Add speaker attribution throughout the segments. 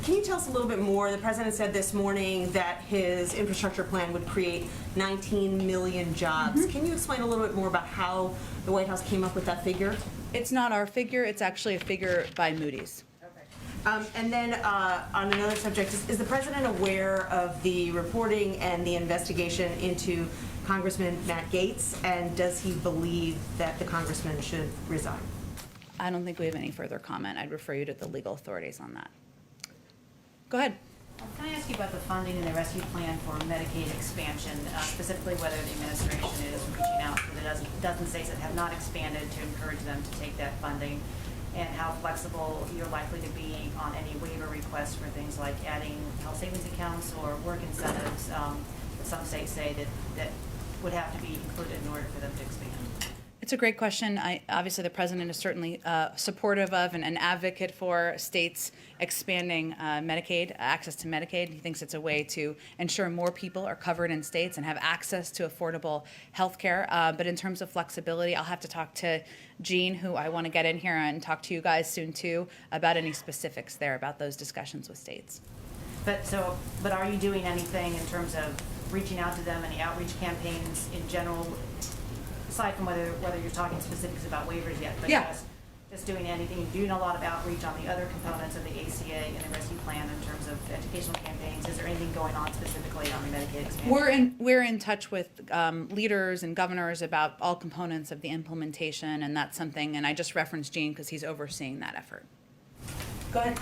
Speaker 1: Can you tell us a little bit more? The president said this morning that his infrastructure plan would create 19 million jobs. Can you explain a little bit more about how the White House came up with that figure?
Speaker 2: It's not our figure, it's actually a figure by Moody's.
Speaker 1: And then on another subject, is the president aware of the reporting and the investigation into Congressman Matt Gaetz, and does he believe that the congressman should resign?
Speaker 2: I don't think we have any further comment. I'd refer you to the legal authorities on that. Go ahead.
Speaker 3: Can I ask you about the funding and the rescue plan for Medicaid expansion, specifically whether the administration is reaching out to the dozen states that have not expanded to encourage them to take that funding, and how flexible you're likely to be on any waiver requests for things like adding health savings accounts or work incentives that some states say that would have to be included in order for them to expand?
Speaker 2: It's a great question. Obviously, the president is certainly supportive of and an advocate for states expanding Medicaid, access to Medicaid. He thinks it's a way to ensure more people are covered in states and have access to affordable health care. But in terms of flexibility, I'll have to talk to Jean, who I want to get in here and talk to you guys soon, too, about any specifics there about those discussions with states.
Speaker 3: But are you doing anything in terms of reaching out to them, any outreach campaigns in general, aside from whether you're talking specifics about waivers yet, but
Speaker 2: Yeah.
Speaker 3: just doing anything, you're doing a lot of outreach on the other components of the ACA and the rescue plan in terms of educational campaigns? Is there anything going on specifically on the Medicaid expansion?
Speaker 2: We're in touch with leaders and governors about all components of the implementation, and that's something, and I just referenced Gene because he's overseeing that effort. Go ahead.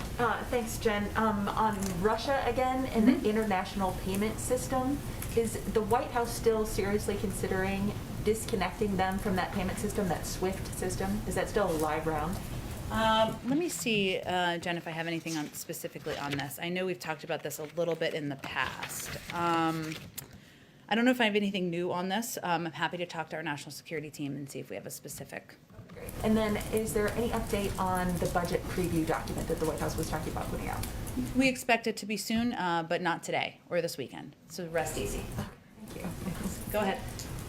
Speaker 4: Thanks, Jen. On Russia again and the international payment system, is the White House still seriously considering disconnecting them from that payment system, that SWIFT system? Is that still a live round?
Speaker 2: Let me see, Jen, if I have anything specifically on this. I know we've talked about this a little bit in the past. I don't know if I have anything new on this. I'm happy to talk to our national security team and see if we have a specific.
Speaker 4: Great. And then is there any update on the budget preview document that the White House was talking about putting out?
Speaker 2: We expect it to be soon, but not today or this weekend. So rest easy.
Speaker 4: Okay, thank you.
Speaker 2: Go ahead.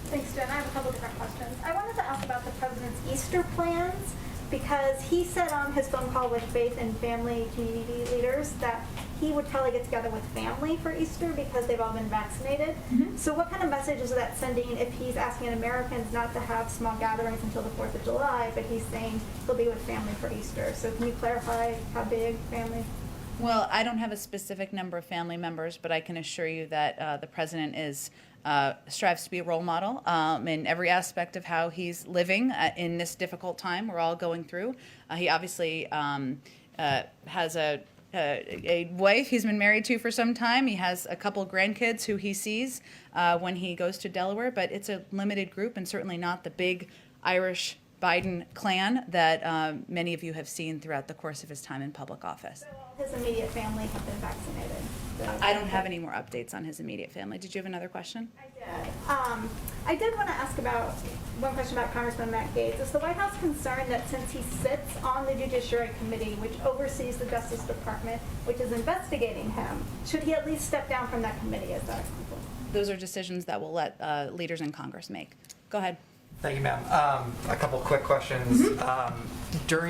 Speaker 5: Thanks, Jen. I have a couple different questions. I wanted to ask about the president's Easter plans, because he said on his phone call with faith and family community leaders that he would probably get together with family for Easter because they've all been vaccinated. So what kind of message is that sending if he's asking Americans not to have small gatherings until the 4th of July, but he's saying he'll be with family for Easter? So can you clarify how big family?
Speaker 2: Well, I don't have a specific number of family members, but I can assure you that the president strives to be a role model in every aspect of how he's living in this difficult time we're all going through. He obviously has a wife he's been married to for some time. He has a couple grandkids who he sees when he goes to Delaware, but it's a limited group and certainly not the big Irish Biden clan that many of you have seen throughout the course of his time in public office.
Speaker 5: So all his immediate family have been vaccinated.
Speaker 2: I don't have any more updates on his immediate family. Did you have another question?
Speaker 5: I did. I did want to ask about one question about Congressman Matt Gaetz. Is the White House concerned that since he sits on the Judiciary Committee, which oversees the Justice Department, which is investigating him, should he at least step down from that committee? Is that a conflict?
Speaker 2: Those are decisions that we'll let leaders in Congress make. Go ahead.
Speaker 6: Thank you, ma'am. A couple quick questions. During